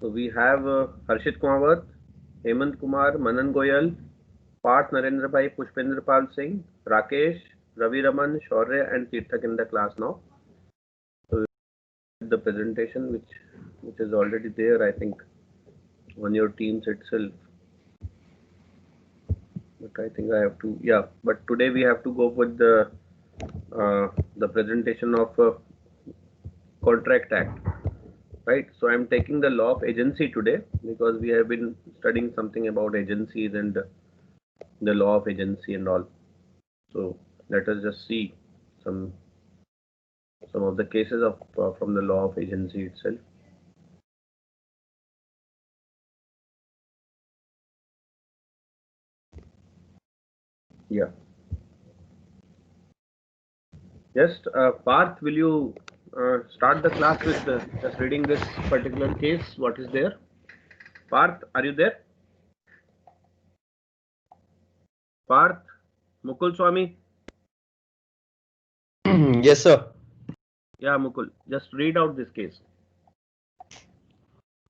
So we have Harshit Kumawat, Hemant Kumar, Manan Goyal, Parth Narendra Bhai, Pushpendra Pal Singh, Rakesh, Ravi Raman, Shaurya, and Tirthak in the class now. So the presentation which is already there, I think, on your teams itself. But I think I have to, yeah. But today we have to go with the presentation of Contract Act, right? So I'm taking the law of agency today because we have been studying something about agencies and the law of agency and all. So let us just see some some of the cases of from the law of agency itself. Yeah. Just Parth, will you start the class with just reading this particular case? What is there? Parth, are you there? Parth, Mukul Swami. Yes, sir. Yeah, Mukul. Just read out this case.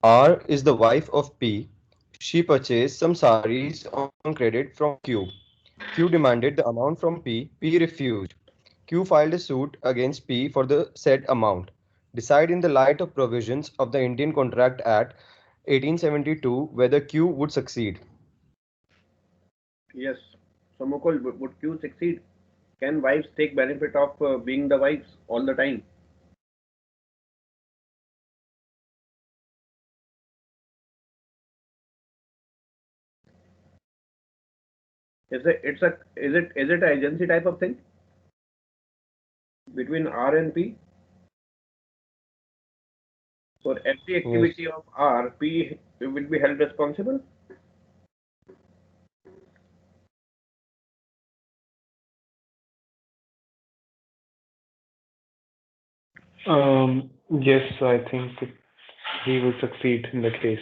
R is the wife of P. She purchased some saris on credit from Q. Q demanded the amount from P. P refused. Q filed a suit against P for the said amount. Decide in the light of provisions of the Indian Contract Act 1872 whether Q would succeed. Yes. So Mukul, would Q succeed? Can wives take benefit of being the wives all the time? Is it an agency type of thing between R and P? For every Yes. activity of R, P will be held responsible. Yes, I think he will succeed in the case.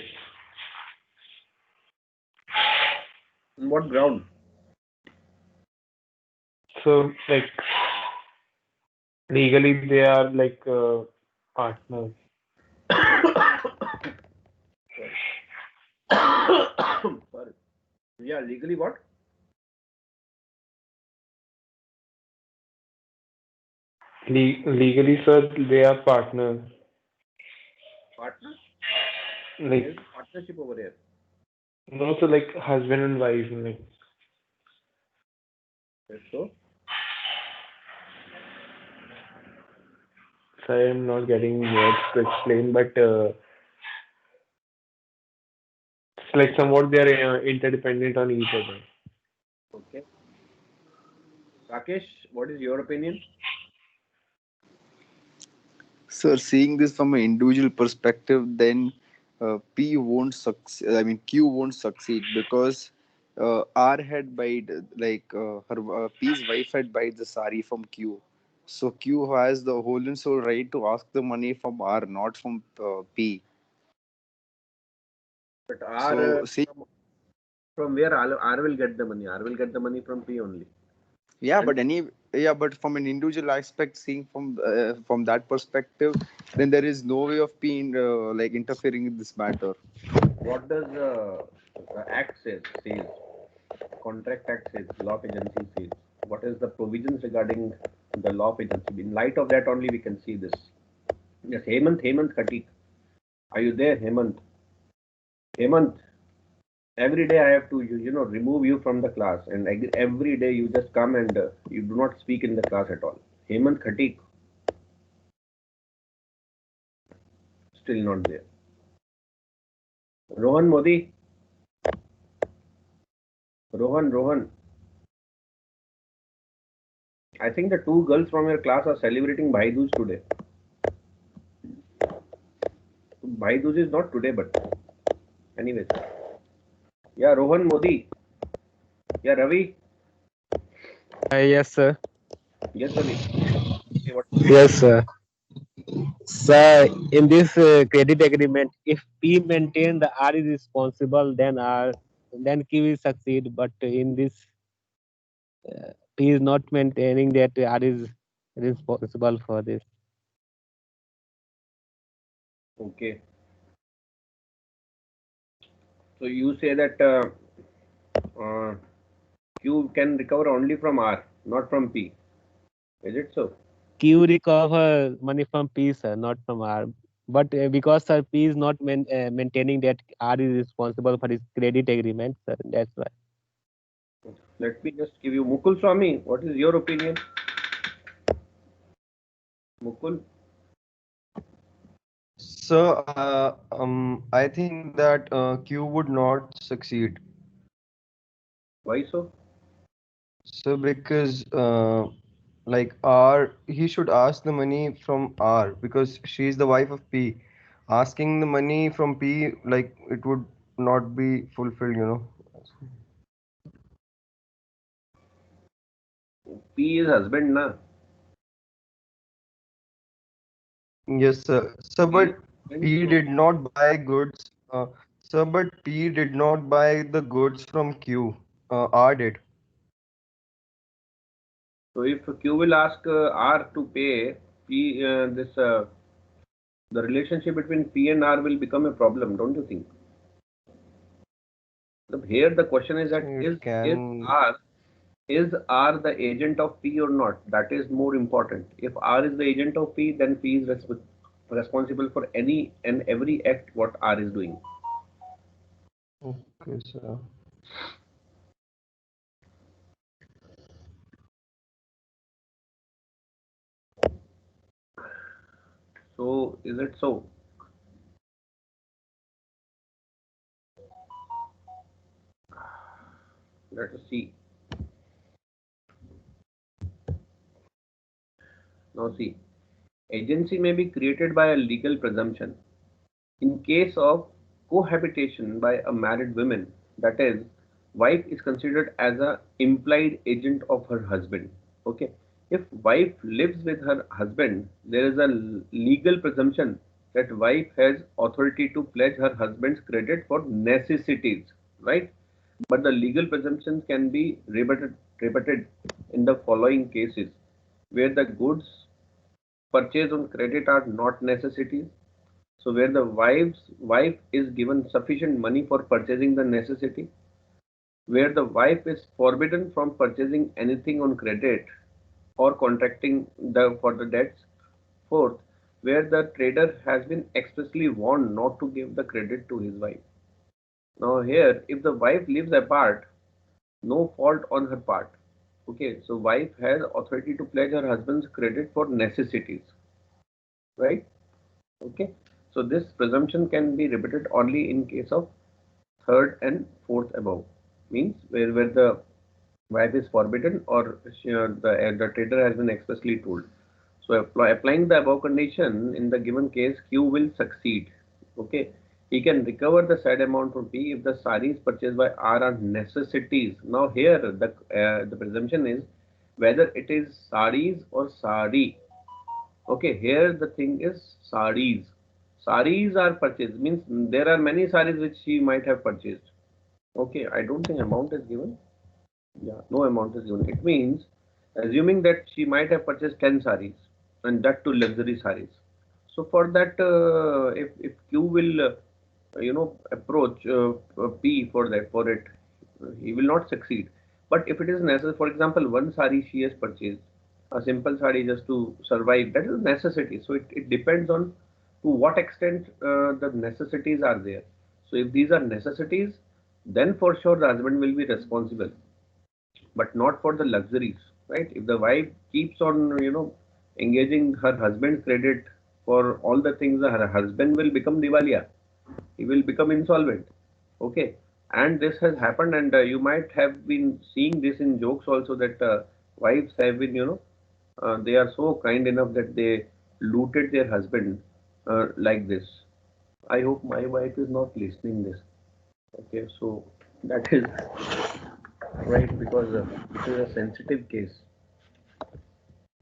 On what ground? So, like, legally, they are like partners. Sorry. Yeah, legally what? Legally, sir, they are partners. Partner? There Like, is a partnership over here. no, so like husband and wife. Like, Yes, so so I am not getting words to explain, but it's like somewhat they are interdependent on each other. okay. Rakesh, what is your opinion? So, seeing this from an individual perspective, then P won't succeed. I mean, Q won't succeed because R had buyed, her P's wife had bought the sari from Q. So Q has the whole and sole right to ask the money from R, not from P. But R So, see, from where R will get the money? R will get the money from P only. yeah, And but from an individual aspect, seeing from that perspective, then there is no way of being like interfering in this matter. what does the Act says? Contract Act says, Law of Agency says. What is the provisions regarding the law of agency? In light of that only we can see this. Yes, Hemant Khatik. Are you there, Hemant? Hemant, every day I have to, remove you from the class, and every day you just come and you do not speak in the class at all. Hemant Khatik, still not there. Rohan Modi, Rohan. I think the two girls from your class are celebrating Bhai Dooj today. Bhai Dooj is not today, but anyways. Yeah, Rohan Modi. Yeah, Ravi. Yes, sir. Yes, Ravi. Okay, what? Yes, sir. Sir, in this credit agreement, if P maintain the R is responsible, then Q will succeed. But in this, P is not maintaining that R is responsible for this. Okay. So you say that Q can recover only from R, not from P. Is it so? Q recover money from P, sir, not from R. But because sir, P is not maintaining that R is responsible for his credit agreement, sir. That's why. Let me just give you Mukul Swami. What is your opinion, Mukul? So, I think that Q would not succeed. Why so? So, because like R, he should ask the money from R because she is the wife of P. Asking the money from P, like it would not be fulfilled. P is husband, na? Yes, sir. Sir, P is but husband. P So, did not buy goods. Sir, but P did not buy the goods from Q. R did. so if Q will ask R to pay, P this the relationship between P and R will become a problem, don't you think? So here the question is that It is can. R is R the agent of P or not? That is more important. If R is the agent of P, then P is responsible for any and every act what R is doing. Okay, sir. So is it so? Let us see. Now see, agency may be created by a legal presumption. In case of cohabitation by a married woman, that is, wife is considered as a implied agent of her husband. Okay. If wife lives with her husband, there is a legal presumption that wife has authority to pledge her husband's credit for necessities, right? But the legal presumption can be rebutted in the following cases where the goods purchased on credit are not necessities. So where the wife is given sufficient money for purchasing the necessity, where the wife is forbidden from purchasing anything on credit or contracting the for the debts. Fourth, where the trader has been expressly warned not to give the credit to his wife. Now here, if the wife lives apart, no fault on her part. Okay, so wife has authority to pledge her husband's credit for necessities, right? Okay, so this presumption can be repeated only in case of third and fourth above. Means where the wife is forbidden or the trader has been expressly told. So applying the above condition in the given case, Q will succeed. Okay, he can recover the said amount from P if the saris purchased by R are necessities. Now here the presumption is whether it is saris or sari. Okay, here the thing is saris. Saris are purchased means there are many saris which she might have purchased. Okay, I don't think amount is given. Yeah, no amount is given. It means assuming that she might have purchased 10 saris and that too luxury saris. So for that, if Q will approach P for that for it, he will not succeed. But if it is necessary, for example, one sari she has purchased, a simple sari just to survive, that is necessity. So it depends on to what extent the necessities are there. So if these are necessities, then for sure the husband will be responsible, but not for the luxuries, right? If the wife keeps on, engaging her husband's credit for all the things, her husband will become Diwaliya. He will become insolvent. Okay. And this has happened, and you might have been seeing this in jokes also that wives have been, they are so kind enough that they looted their husband like this. I hope my wife is not listening this. Okay, so that is right because it is a sensitive case.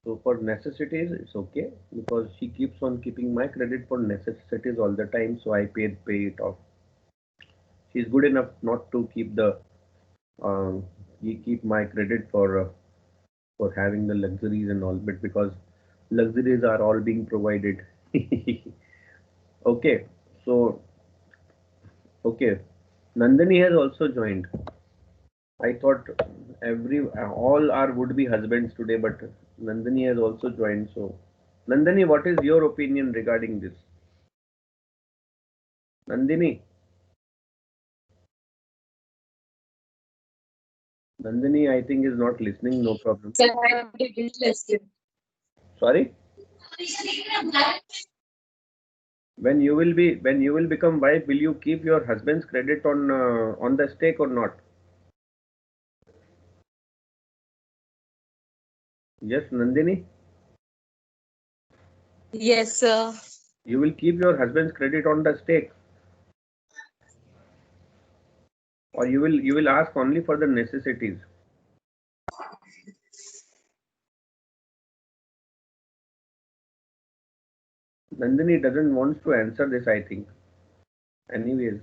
So for necessities, it's okay because she keeps on keeping my credit for necessities all the time, so I pay it off. She's good enough not to keep the keep my credit for having the luxuries and all, but because luxuries are all being provided. Okay, so okay, Nandini has also joined. I thought all our would-be husbands today, but Nandini has also joined. So, Nandini, what is your opinion regarding this? Nandini, Nandini, I think is not listening. No problem. Sir, I didn't listen. Sorry. When you will become wife, will you keep your husband's credit on the stake or not? Yes, Nandini, Yes, sir. you will keep your husband's credit on the stake, or you will ask only for the necessities. Nandini doesn't want to answer this, I think. Anyways,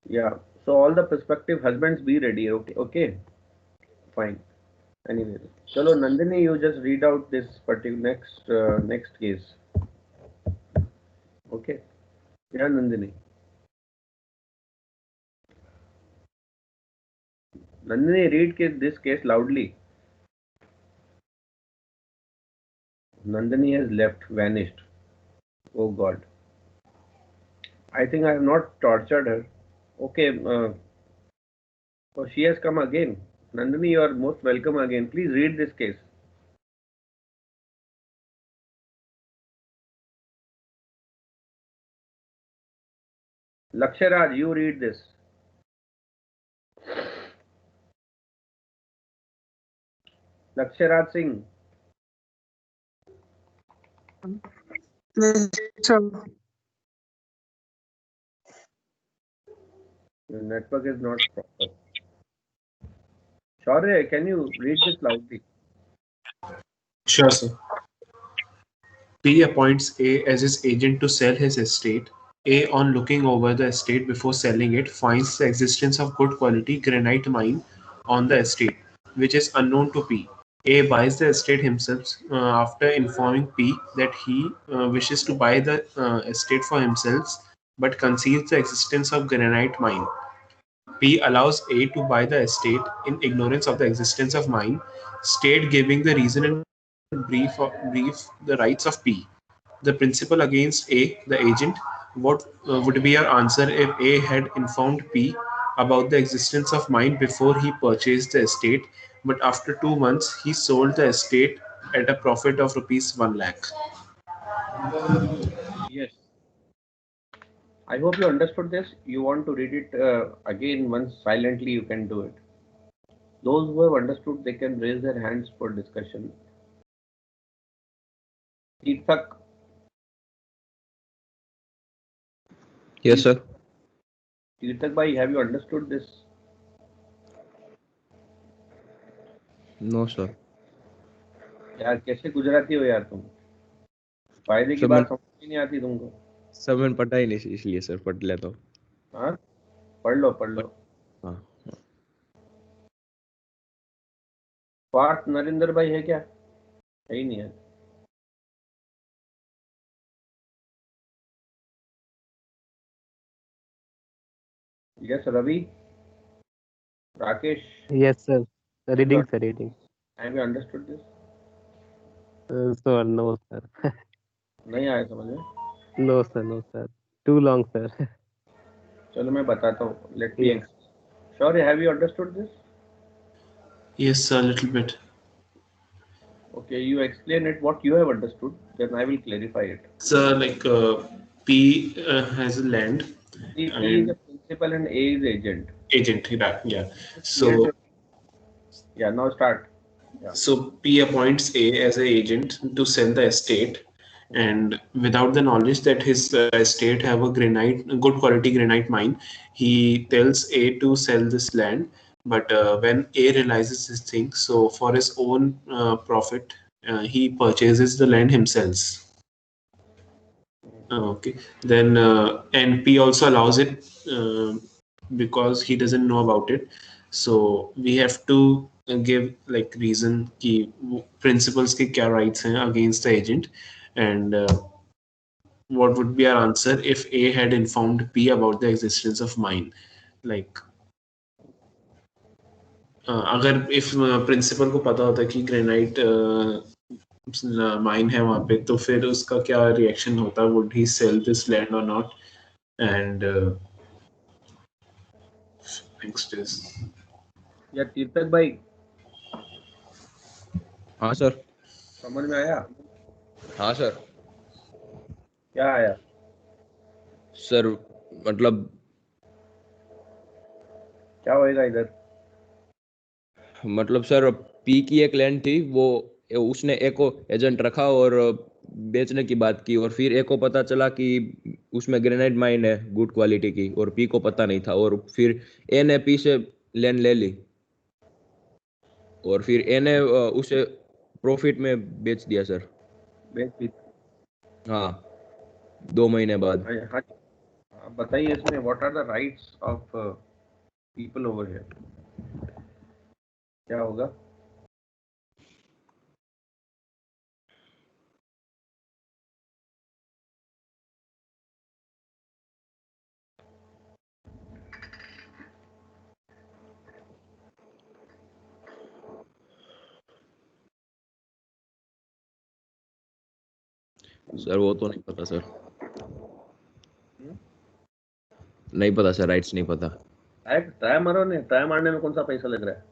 yeah. So all the prospective husbands be ready. Okay, okay, fine. Anyways, chalo Nandini, you just read out this particular next case. Okay. Yeah, Nandini. Nandini, read this case loudly. Nandini has left, vanished. Oh God. I think I have not tortured her. Okay. Oh, she has come again. Nandini, you are most welcome again. Please read this case. Laksharaj, you read this. Laksharaj Singh. Your network is not proper. Shaurya, can you read this loudly? Sure, sir. P appoints A as his agent to sell his estate. A, on looking over the estate before selling it, finds the existence of good quality granite mine on the estate, which is unknown to P. A buys the estate himself after informing P that he wishes to buy the estate for himself but conceals the existence of granite mine. P allows A to buy the estate in ignorance of the existence of mine, state giving the reason and brief the rights of P. The principle against A, the agent. What would be your answer if A had informed P about the existence of mine before he purchased the estate, but after 2 months he sold the estate at a profit of rupees 1 lakh? Yes. I hope you understood this. You want to read it again once silently, you can do it. Those who have understood, they can raise their hands for discussion. Tirthak, Yes, sir. Tirthak bhai, have you understood this? No, sir. यार कैसे गुजराती हो यार तुम? फायदे की sir बात मैं समझ ही नहीं आती तुमको? सर मैंने पढ़ा ही नहीं इसलिए सर पढ़ लेता हूँ. हाँ, पढ़ लो पढ़ लो. हाँ. पार्थ नरेंद्र भाई है क्या? है ही नहीं है. Yes, Ravi, Rakesh, Yes, sir. have Reading, you, sir, reading. have you understood this? So, no, sir. नहीं आया समझ में? No, sir, no, sir. Too long, sir. चलो मैं बताता हूँ. Let me Yes. explain. Sorry, have you understood this? Yes, a little bit. Okay, you explain it what you have understood, then I will clarify it. So, like P has land P is and a principal and A is agent. agent. Yeah. Yes, So, yeah, now start. Yeah. so P appoints A as an agent to sell the estate, and without the knowledge that his estate have a good quality granite mine, he tells A to sell this land. But when A realizes this thing, so for his own profit, he purchases the land himself. Okay. Then NP also allows it because he doesn't know about it. So we have to give like reason कि principals के क्या rights हैं against the agent, and what would be our answer if A had informed P about the existence of mine? Like, अगर if principal को पता होता कि granite mine है वहाँ पे, तो फिर उसका क्या रिएक्शन होता? Would he sell this land or not? And next is या तीर्थक भाई हाँ सर। समझ में आया? हाँ सर। क्या आया? सर मतलब क्या होएगा इधर? मतलब सर पी की एक लैंड थी, वो उसने ए को एजेंट रखा और बेचने की बात की, और फिर ए को पता चला कि उसमें ग्रेनाइट माइन है गुड क्वालिटी की, और पी को पता नहीं था, और फिर ए ने पी से लैंड ले ली, और फिर ए ने उसे प्रॉफिट में बेच दिया सर। बेच दी। हाँ, 2 महीने बाद। हाँ, हाँ, बताइए इसमें what are the rights of people over here? क्या होगा? सर वो तो नहीं पता सर, नहीं पता सर, राइट्स नहीं पता। ट्राई मारो, नहीं ट्राई मारने में कौन सा पैसा लग रहा है?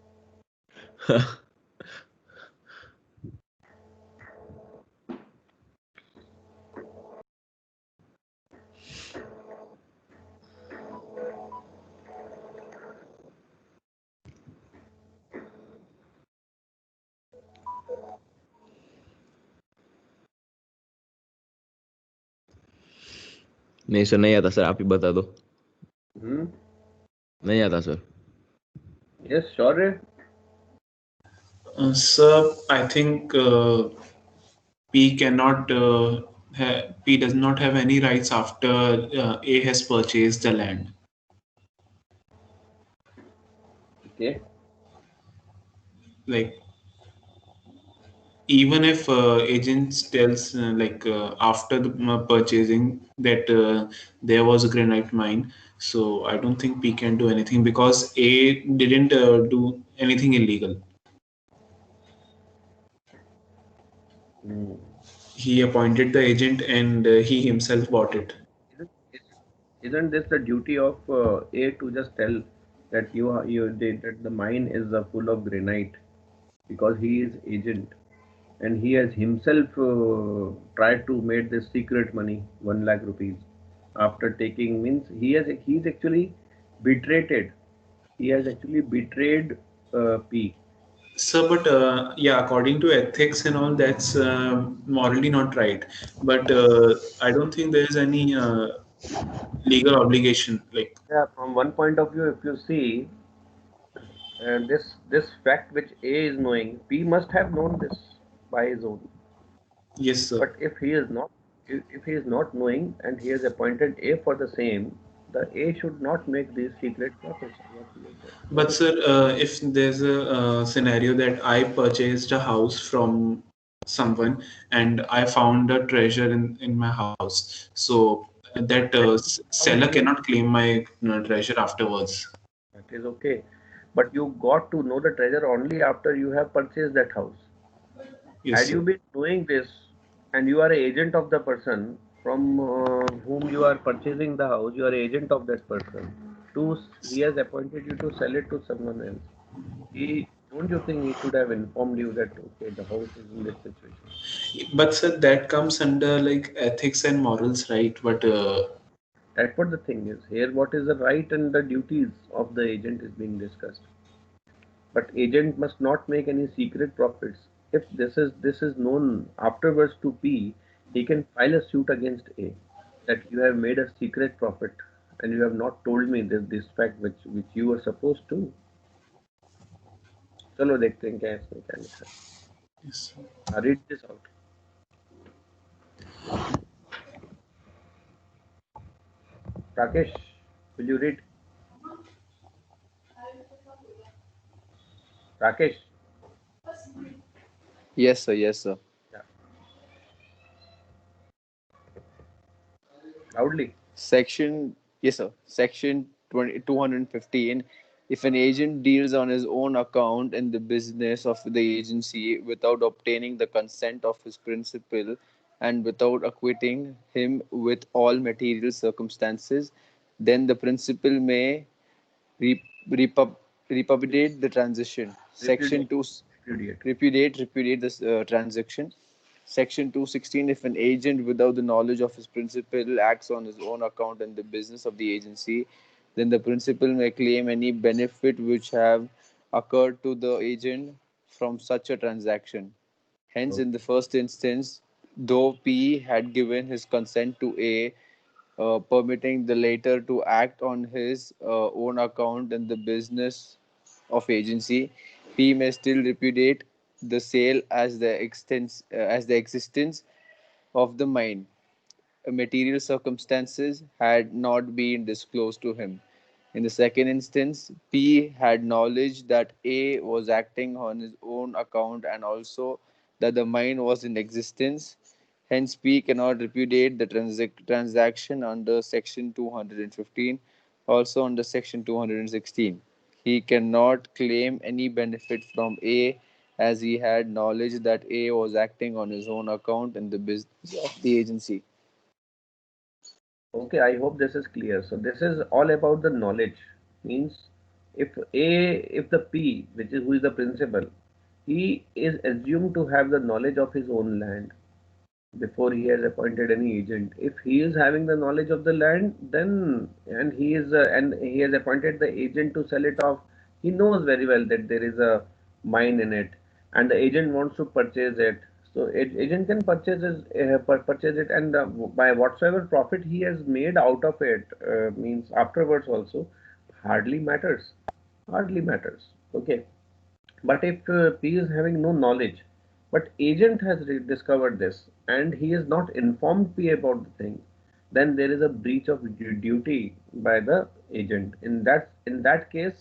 नहीं सर, नहीं आता सर, आप ही बता दो। हम्म, नहीं आता सर। यस श्योर है? sir, I think P cannot P does not have any rights after A has purchased the land. Okay. Like, even if agents tells after the purchasing that there was a granite mine, so I don't think P can do anything because A didn't do anything illegal. He appointed the agent and he himself bought it. Isn't this the duty of A to just tell that that the mine is full of granite, because he is agent and he has himself tried to make this secret money 1 lakh rupees after taking, means he's actually betrayed. He has actually betrayed P. So, but yeah, according to ethics and all, that's morally not right. But I don't think there is any legal obligation. Like, Yeah, from one point of view, if you see, this fact which A is knowing, P must have known this by his own. yes, sir. But if he is not knowing and he has appointed A for the same, the A should not make these secret profits. But sir, if there's a scenario that I purchased a house from someone and I found a treasure in my house, so that seller cannot claim my treasure afterwards. That is okay. But you got to know the treasure only after you have purchased that house. Yes, Had you sir. been doing this and you are an agent of the person from whom you are purchasing the house, you are agent of that person. He has appointed you to sell it to someone else. Don't you think he should have informed you that okay, the house is in this situation? But sir, that comes under like ethics and morals, right? But That's what the thing is. Here, what is the right and the duties of the agent is being discussed. But agent must not make any secret profits. If this is known afterwards to P, he can file a suit against A that you have made a secret profit and you have not told me this fact which you were supposed to. चलो देखते हैं क्या इसमें क्या लिखा है. yes, sir. Read this out. Rakesh, will you read? Rakesh. Yes, sir. Yes, sir. Yeah. Loudly. Section, yes, sir. Section 215. If an agent deals on his own account in the business of the agency without obtaining the consent of his principal and without acquitting him with all material circumstances, then the principal may re- repub- repudiate the transaction. Section Repudiate. 2, Repudiate. repudiate this transaction. Section 216. If an agent without the knowledge of his principal acts on his own account in the business of the agency, then the principal may claim any benefit which have occurred to the agent from such a transaction. Hence, in the first instance, though P had given his consent to A, permitting the latter to act on his own account in the business of agency, P may still repudiate the sale as the existence of the mine. Material circumstances had not been disclosed to him. In the second instance, P had knowledge that A was acting on his own account and also that the mine was in existence. Hence, P cannot repudiate the transaction under Section 215, also under Section 216. He cannot claim any benefit from A as he had knowledge that A was acting on his own account in the business of the agency. Okay, I hope this is clear. So this is all about the knowledge. Means if the P, which is who is the principal, he is assumed to have the knowledge of his own land before he has appointed any agent. If he is having the knowledge of the land, then and he has appointed the agent to sell it off, he knows very well that there is a mine in it, and the agent wants to purchase it. So agent can purchase it, and by whatsoever profit he has made out of it, means afterwards also, hardly matters. Hardly matters. Okay. But if P is having no knowledge, but agent has discovered this and he is not informed P about the thing, then there is a breach of duty by the agent. In that case,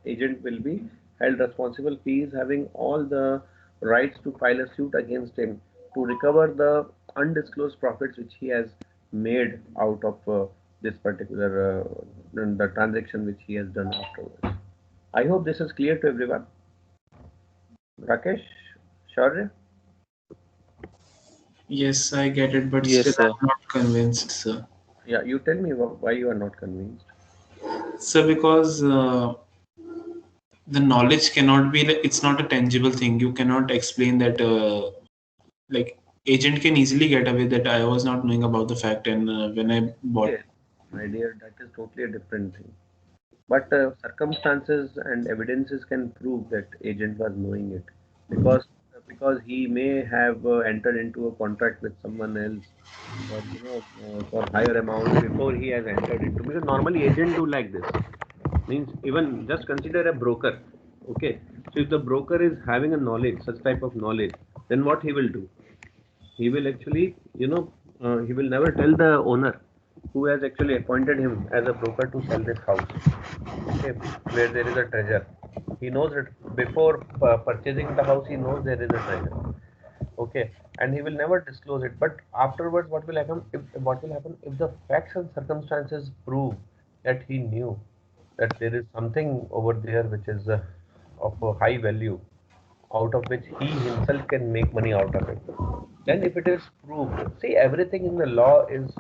agent will be held responsible. P is having all the rights to file a suit against him to recover the undisclosed profits which he has made out of this particular the transaction which he has done afterwards. I hope this is clear to everyone. Rakesh, Shaurya? Yes, I get it, but Yes, still sir. I'm not convinced, sir. Yeah, you tell me why you are not convinced. So because the knowledge cannot be like, it's not a tangible thing. You cannot explain that like agent can easily get away that I was not knowing about the fact, and when I bought. Yes, my dear, that is totally a different thing. But circumstances and evidences can prove that agent was knowing it because he may have entered into a contract with someone else for for higher amount before he has entered into. Because normally agent do like this. Means even just consider a broker. Okay, so if the broker is having a knowledge, such type of knowledge, then what he will do? He will actually, he will never tell the owner who has actually appointed him as a broker to sell this house, okay, where there is a treasure. He knows that before purchasing the house, he knows there is a treasure, okay, and he will never disclose it. But afterwards, what will happen if the facts and circumstances prove that he knew that there is something over there which is of a high value, out of which he himself can make money out of it. Then, if it is proved, see, everything in the law is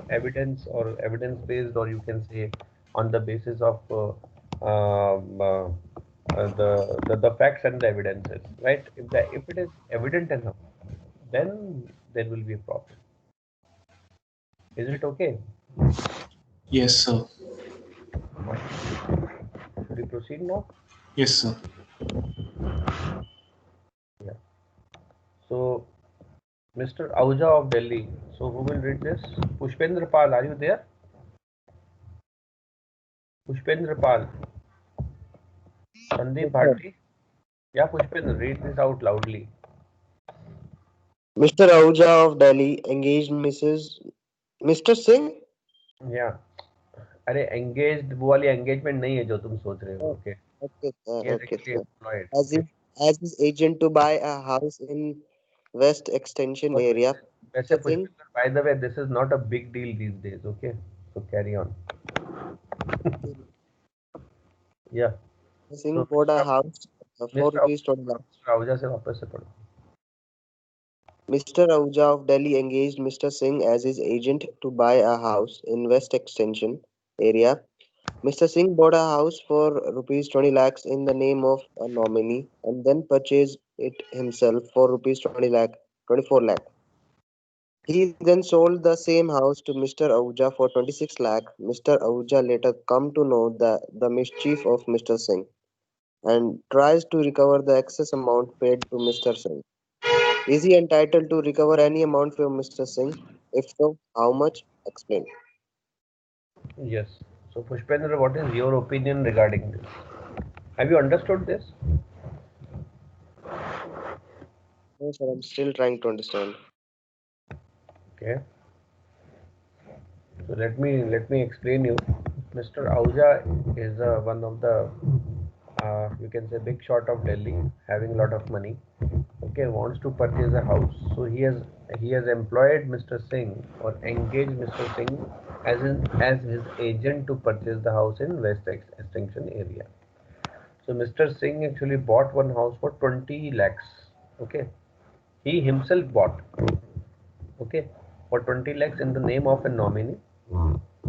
evidence or evidence based, or you can say on the basis of the facts and the evidences, right? If it is evident enough, then there will be a problem. Is it okay? Yes, sir. Fine. Should we proceed now? Yes, sir. Yeah. So, Mr. Ahuja of Delhi. So, who will read this? Pushpendra Pal, are you there? Pushpendra Pal, Sandeep Bharti. Yeah, Pushpendra, read this out loudly. Mr. Ahuja of Delhi engaged Mr. Singh. Yeah. अरे engaged वो वाली engagement नहीं है जो तुम सोच रहे हो. Oh, Okay. okay, sir. He is Okay, actually sir. employed. As Okay. his agent to buy a house in West Extension One area. minute. वैसे Mr. Singh, Pushpendra, by the way, this is not a big deal these days. Okay, so carry on. Yeah. Mr. Singh So bought a Mr. house for Mr. rupees 20 lakh. Ahuja से वापस से पढ़ो. Mr. Ahuja of Delhi engaged Mr. Singh as his agent to buy a house in West Extension area. Mr. Singh bought a house for rupees 20 lakhs in the name of a nominee and then purchased it himself for rupees 24 lakh. He then sold the same house to Mr. Ahuja for 26 lakh. Mr. Ahuja later come to know the mischief of Mr. Singh and tries to recover the excess amount paid to Mr. Singh. Is he entitled to recover any amount from Mr. Singh? If so, how much? Explain. Yes. So Pushpendra, what is your opinion regarding this? Have you understood this? No, sir, I'm still trying to understand. Okay. So let me explain you. Mr. Ahuja is one of the you can say big shot of Delhi, having a lot of money. Okay, wants to purchase a house. So he has employed Mr. Singh or engaged Mr. Singh as his agent to purchase the house in West Extension area. So Mr. Singh actually bought one house for 20 lakhs. Okay, he himself bought. Okay, for 20 lakhs in the name of a nominee,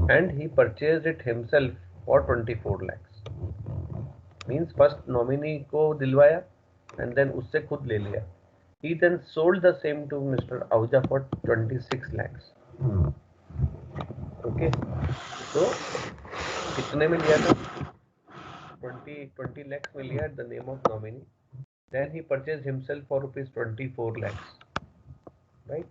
and he purchased it himself for 24 lakhs. Means first nominee को दिलवाया and then उससे खुद ले लिया. He then sold the same to Mr. Ahuja for 26 lakhs. Okay, so कितने में लिया था? 20 lakhs में लिया at the name of nominee. Then he purchased himself for rupees 24 lakhs, right?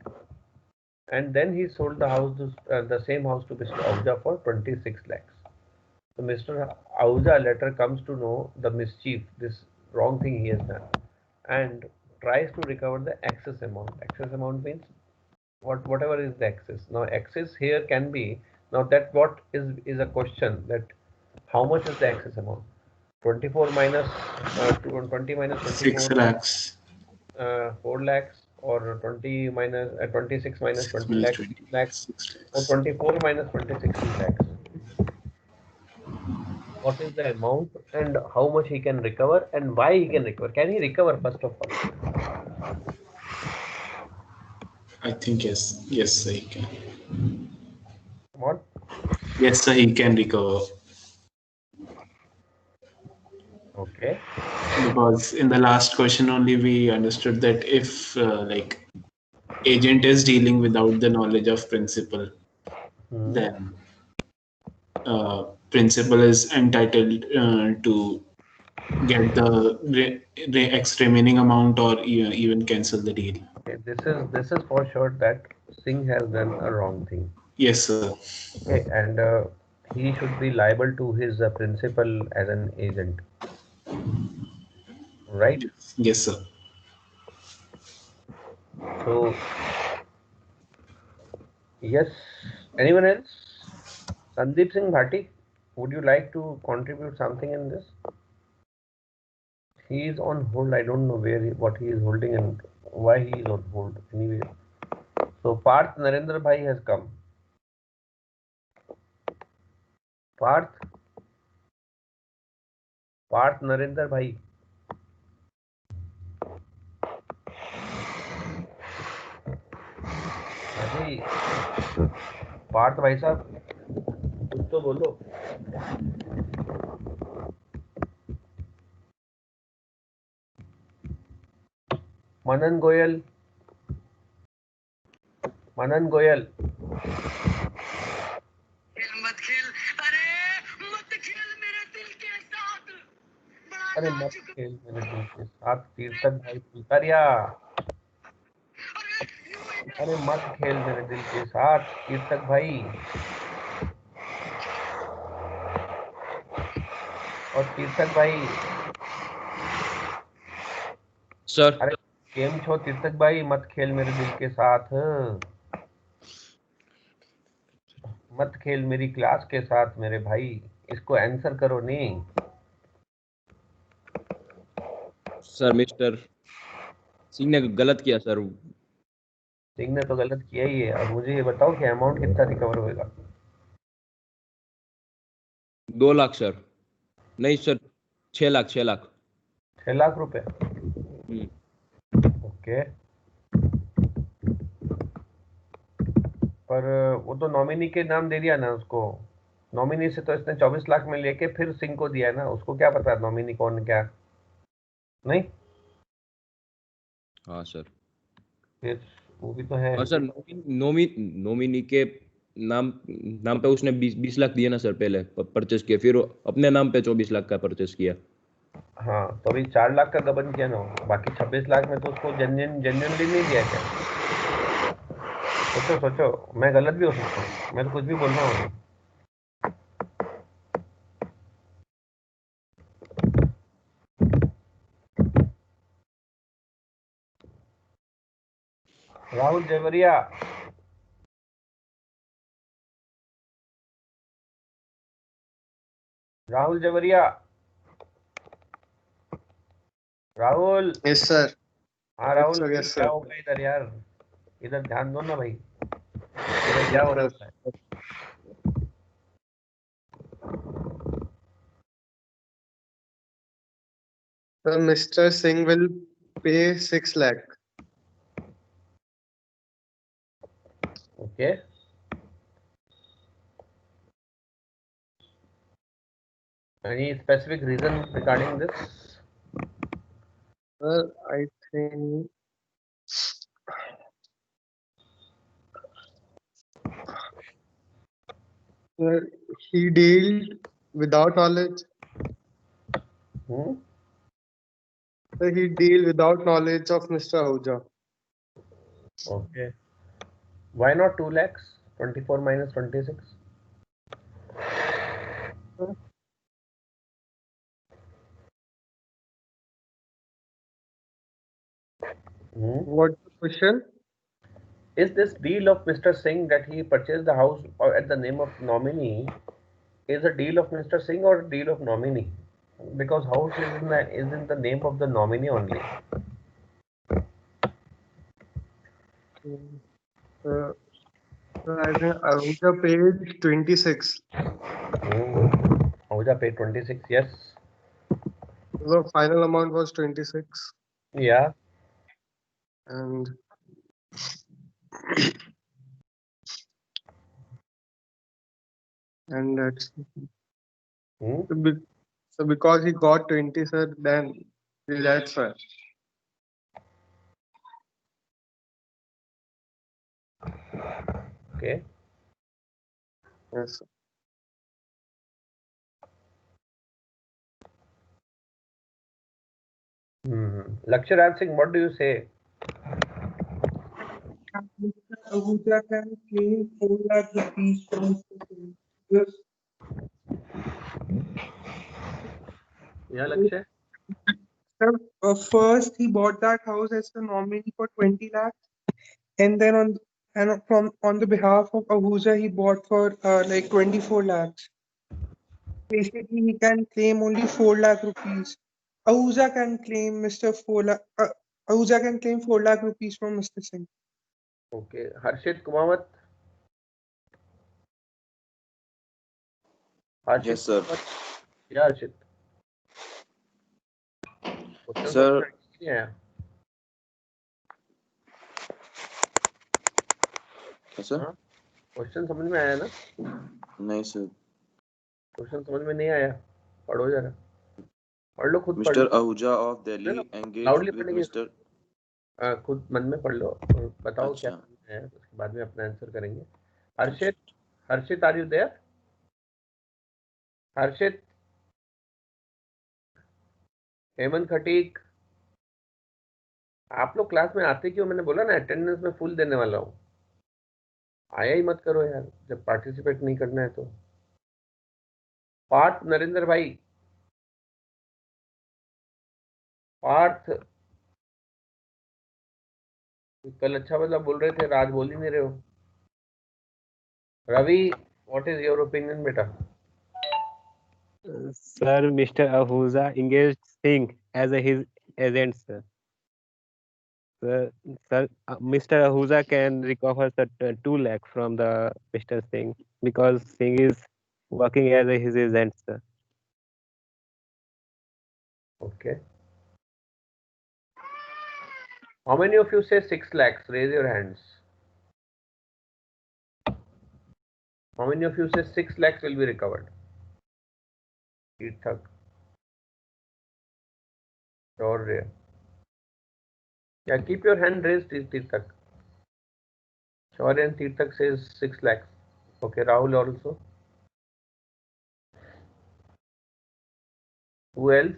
And then he sold the house, the same house to Mr. Ahuja for 26 lakhs. So Mr. Ahuja later comes to know the mischief, this wrong thing he has done, and tries to recover the excess amount. Excess amount means whatever is the excess. Now excess here can be, now that what is a question, that how much is the excess amount? 24 minus 20 minus 6 24, lakhs 4 lakhs, or 20 minus 26 minus 6 20 minus lakhs, 20 lakhs, 6 or lakhs 24 minus 26 lakhs. What is the amount and how much he can recover and why he can recover? Can he recover first of all? I think yes sir, he can. What? Yes sir, he can recover Okay. because in the last question only we understood that if like agent is dealing without the knowledge of principal, then principal is entitled to get the remaining amount or even cancel the deal. Okay. This is for sure that Singh has done a wrong thing. Yes sir. Okay, and he should be liable to his principal as an agent, right? Yes sir. So yes. Anyone else? Sandeep Singh Bhatti, would you like to contribute something in this? He is on hold. I don't know what he is holding and why he is on hold. Anyway, so Parth Narendra Bhai has come. Parth Narendra Bhai. अभी पार्थ भाई साहब कुछ तो बोलो. मनन गोयल. मनन गोयल. अरे मत खेल मेरे दिल के साथ तीर्थक भाई पुलकारिया. अरे मत खेल मेरे दिल के साथ तीर्थक भाई. और तीर्थक भाई. सर अरे केम छो तीर्थक भाई, मत खेल मेरे दिल के साथ. मत खेल मेरी क्लास के साथ मेरे भाई. इसको आंसर करो. नहीं सर मिस्टर सिंह ने गलत किया सर. सिंह ने तो गलत किया ही है। अब मुझे ये बताओ कि अमाउंट कितना रिकवर होएगा? 2 लाख सर। नहीं सर, 6 लाख 6 लाख। 6 लाख रुपए। ओके, पर वो तो नॉमिनी के नाम दे दिया ना उसको। नॉमिनी से तो इसने 24 लाख में लेके फिर सिंह को दिया है ना, उसको क्या पता नॉमिनी कौन क्या नहीं। हाँ सर। फिर वो भी तो है। और सर नॉमिनी के नाम नाम पे उसने 20 लाख दिए ना सर, पहले परचेस किया, फिर अपने नाम पे 24 लाख का परचेस किया। हाँ, तो अभी 4 लाख का गबन किया ना, बाकी 26 लाख में तो उसको जेन्युइनली नहीं दिया क्या? सोचो सोचो, मैं गलत भी हो सकता हूँ, मैं तो कुछ भी बोल रहा हूँ। राहुल जेवरिया, राहुल जेवरिया, राहुल। Yes, sir. हाँ राहुल Yes, sir. भाई, Yes, क्या sir. हो गया इधर यार? इधर ध्यान दो ना भाई, इधर क्या हो रहा Sir, है? Mr. Singh will pay 6 lakh. Okay, any specific reason regarding this? Sir, I think sir, he dealt without knowledge. Sir, he deal without knowledge of Mr. Ahuja. Okay, why not 2 lakhs? 24 minus 26. What's the question? Is this deal of Mr. Singh that he purchased the house or at the name of nominee is a deal of Mr. Singh or deal of nominee? Because house is in the name of the nominee only. Uh, I think Ahuja paid 26. Ahuja paid 26. Yes. The final amount was 26. Yeah. And that's so because he got 20, sir, then that's fair. Okay. Yes, sir. Lakshya Raj Singh, what do you say? Ahuja can claim 4 lakh rupees from Yes. Yeah, Lakshya. Sir, first he bought that house as a nominee for 20 lakhs, and then on the behalf of Ahuja he bought for like 24 lakhs. Basically, he can claim only 4 lakh rupees. Ahuja can claim Mr. 4 lakh. Ahuja can claim 4 lakh rupees from Mr. Singh. Okay. Harshit Kumawat. Harshit Yes, sir. Kumawat. Yeah, Harshit. Sir, Yeah. sir? Question समझ में आया ना? नहीं sir. Question समझ में नहीं आया, पढ़ो जरा, पढ़ लो, खुद पढ़ Mr. Low. Ahuja of Delhi engaged loudly with पढ़ेंगे, Mr. खुद मन में पढ़ लो और बताओ क्या अच्छा. है, उसके बाद में अपना आंसर करेंगे। हर्षित, हर्षित आर यू देयर? हर्षित, हेमंत खटीक, आप लोग क्लास में आते क्यों? मैंने बोला ना अटेंडेंस में फुल देने वाला हूँ, आया ही मत करो यार जब पार्टिसिपेट नहीं करना है तो। पार्थ नरेंद्र भाई, पार्थ, कल अच्छा मतलब बोल रहे थे, आज बोल ही नहीं रहे हो। Ravi, what is your opinion बेटा? Sir, Mr. Ahuja engaged Singh as his agent, sir. Sir, Mr. Ahuja can recover 2 lakh from the Mr. Singh because Singh is working as his agent, sir. Okay. How many of you say 6 lakhs? Raise your hands. How many of you say 6 lakhs will be recovered? Tirthak. Shaurya. Yeah, keep your hand raised, Tirthak. Shaurya and Tirthak says 6 lakhs. Okay, Rahul also. Who else?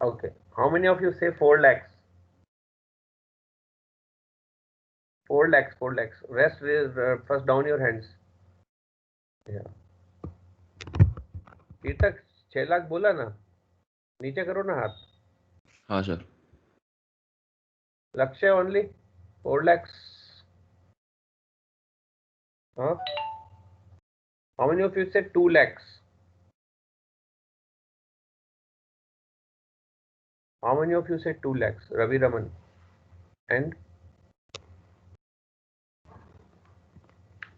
Okay. How many of you say 4 lakhs? 4 lakhs, 4 lakhs. Rest raise, first down your hands. Yeah. Tirthak 6 lakh बोला ना, नीचे करो ना हाथ. हाँ sir. Lakshay only 4 lakhs. Huh? How many of you said 2 lakhs? How many of you said 2 lakhs? Ravi Raman. And?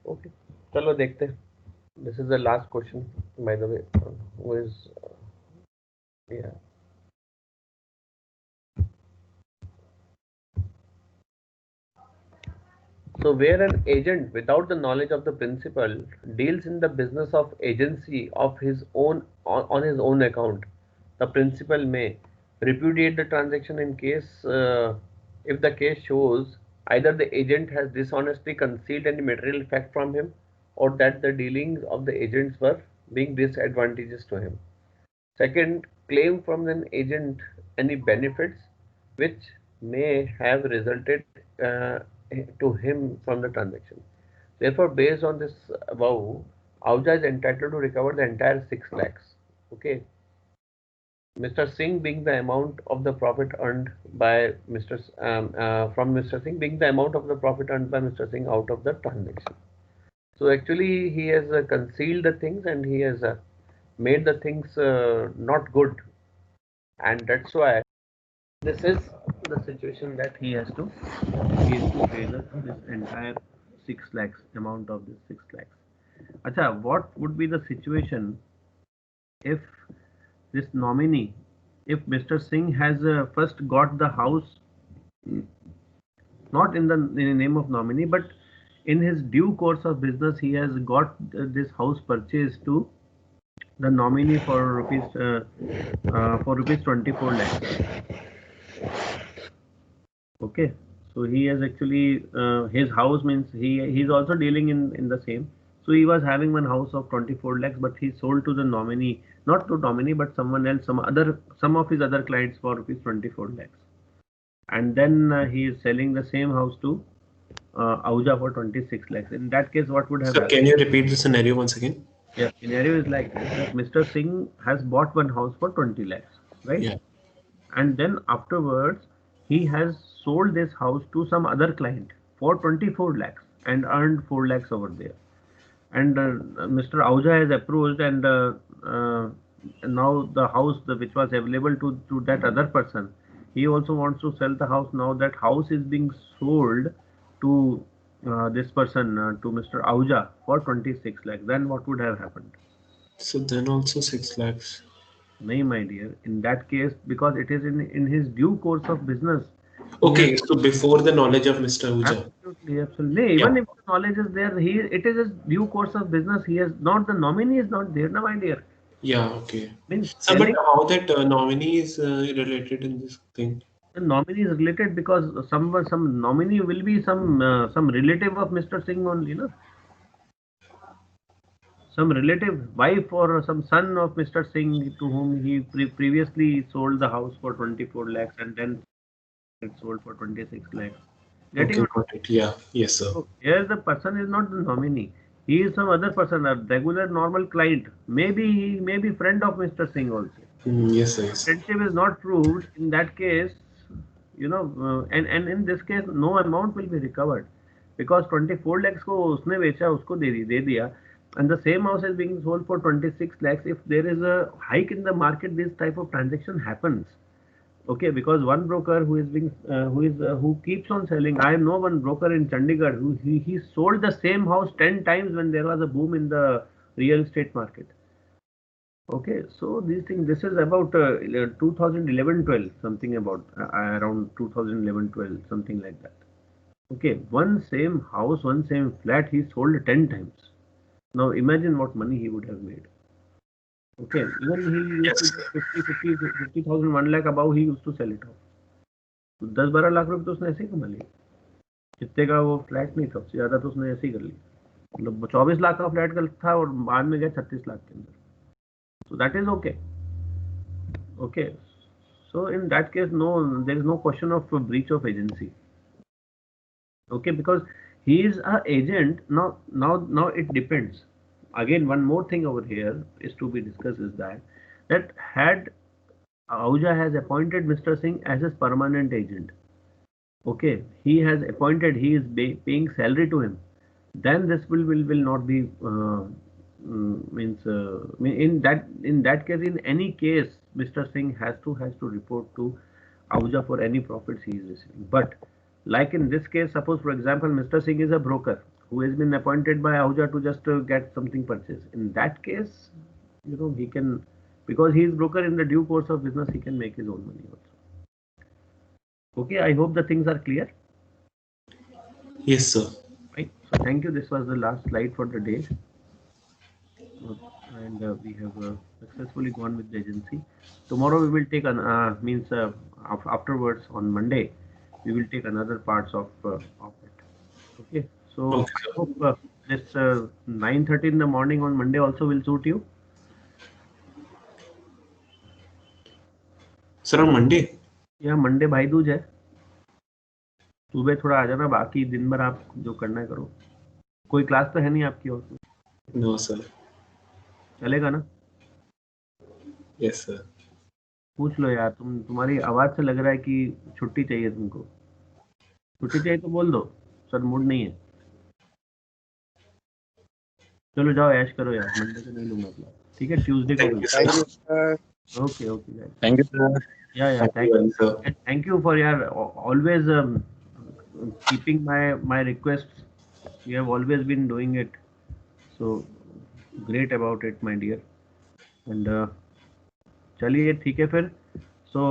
Okay. चलो देखते हैं. This is the last question, by the way. Who is? Yeah. So where an agent without the knowledge of the principal deals in the business of agency of his own on his own account, the principal may repudiate the transaction in case if the case shows either the agent has dishonestly concealed any material fact from him or that the dealings of the agents were being disadvantageous to him. Second, claim from an agent any benefits which may have resulted to him from the transaction. Therefore, based on this above, Ahuja is entitled to recover the entire 6 lakhs. Okay. Mr. Singh being the amount of the profit earned by from Mr. Singh being the amount of the profit earned by Mr. Singh out of the transaction. So actually, he has concealed the things and he has made the things not good, and that's why this is the situation that he has to pay this entire 6 lakhs amount of this 6 lakhs. Acha, what would be the situation if this nominee, if Mr. Singh has first got the house not in the name of nominee, but in his due course of business he has got this house purchased to the nominee for rupees 24 lakhs. Okay, so he has actually his house means he's also dealing in the same. So he was having one house of 24 lakhs, but he sold to the nominee, not to nominee, but someone else, some of his other clients for rupees 24 lakhs. And then he is selling the same house to Ahuja for 26 lakhs. In that case, what would have So happened? can you repeat the scenario once again? Yeah, scenario is like this, that Mr. Singh has bought one house for 20 lakhs, right? Yeah. And then afterwards, he has sold this house to some other client for 24 lakhs and earned 4 lakhs over there. And Mr. Ahuja has approached, and now the house which was available to that other person, he also wants to sell the house. Now that house is being sold to this person, to Mr. Ahuja for 26 lakhs. Then what would have happened? So then also 6 lakhs. No, my dear. In that case, because it is in his due course of business. Okay, so before the knowledge of Mr. Ahuja. Absolutely, absolutely. Even if the knowledge is there, it is his due course of business. He has not, the nominee is not there, no, my dear. Yeah, okay. Means So, but how that nominee is related in this thing? the nominee is related because some nominee will be some relative of Mr. Singh only, no? Some relative, wife or some son of Mr. Singh to whom he previously sold the house for 24 lakhs and then it sold for 26 lakhs. Okay, got it. Yeah, yes, sir. So here the person is not the nominee. He is some other person, a regular normal client. Maybe he may be friend of Mr. Singh also. Yes, sir. Yes. Friendship is not proved. In that case, you know, and in this case, no amount will be recovered because 24 lakhs को उसने बेचा, उसको दे दिया, and the same house is being sold for 26 lakhs. If there is a hike in the market, this type of transaction happens. Okay, because one broker who is being who keeps on selling. I know one broker in Chandigarh who he sold the same house 10 times when there was a boom in the real estate market. Okay, so these things. This is about 2011-12, something about around 2011-12, something like that. Okay, one same house, one same flat, he sold 10 times. Now imagine what money he would have made. Okay, even he used to get 50,000, 1 lakh above, he used to sell it off. तो 10-12 लाख रुपए तो उसने ऐसे ही कमा लिए. जितने का वो फ्लैट नहीं था, उससे ज्यादा तो उसने ऐसे ही कर लिया. मतलब 24 लाख का फ्लैट का था और बाद में गया 36 लाख के अंदर. So that is okay. Okay, so in that case, no, there is no question of breach of agency. Okay, because he is a agent. Now it depends. Again, one more thing over here is to be discussed is that had Ahuja has appointed Mr. Singh as his permanent agent. Okay, he has appointed. He is paying salary to him. Then this will not be in that case, in any case, Mr. Singh has to report to Ahuja for any profits he is receiving. But like in this case, suppose for example, Mr. Singh is a broker who has been appointed by Ahuja to just get something purchased. In that case, he can, because he is broker, in the due course of business, he can make his own money also. Okay, I hope the things are clear. Yes, sir. Right. So thank you. This was the last slide for the day. And we have successfully gone with the agency. Tomorrow we will take afterwards on Monday we will take another parts of it. Okay. So Okay. I hope this 9:30 in the morning on Monday also will suit you. Sir, on Monday? Yeah, Monday भाई दूज है. सुबह थोड़ा आ जाना, बाकी दिन भर आप जो करना है करो. कोई क्लास तो है नहीं आपकी और? No, sir. चलेगा ना? Yes, sir. पूछ लो यार, तुम्हारी आवाज से लग रहा है कि छुट्टी चाहिए तुमको. छुट्टी चाहिए तो बोल दो, सर मूड नहीं है. चलो जाओ ऐश करो यार, मंडे को नहीं लूंगा क्लास. ठीक है, ट्यूसडे को. Thank you, sir. Okay, guys. Thank you, sir. Yeah, Thank you, sir. and thank you for your always keeping my requests. You have always been doing it, so great about it, my dear. And चलिए ठीक है फिर. So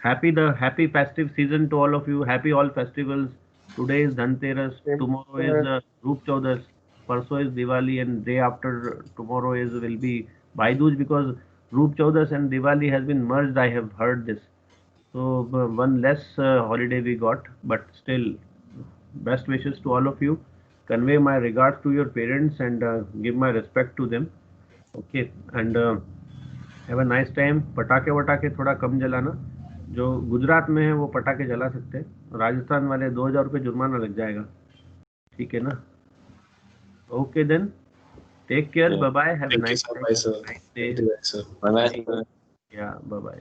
happy festive season to all of you. Happy all festivals. Today is Dhanteras. Tomorrow is Roop Chaudas. Parso is Diwali, and day after tomorrow will be Bhai Dooj, because Roop Chaudas and Diwali has been merged. I have heard this. So one less holiday we got, but still, best wishes to all of you. Convey my regards to your parents and give my respect to them. Okay, and have a nice time. पटाखे वटाखे थोड़ा कम जलाना. जो गुजरात में है वो पटाखे जला सकते हैं. राजस्थान वाले 2000 रुपये जुर्माना लग जाएगा. ठीक है ना? Okay then, take care. Bye bye. Have a nice Bye, sir. Day. Bye, sir. Bye bye, sir. या बाय बाय.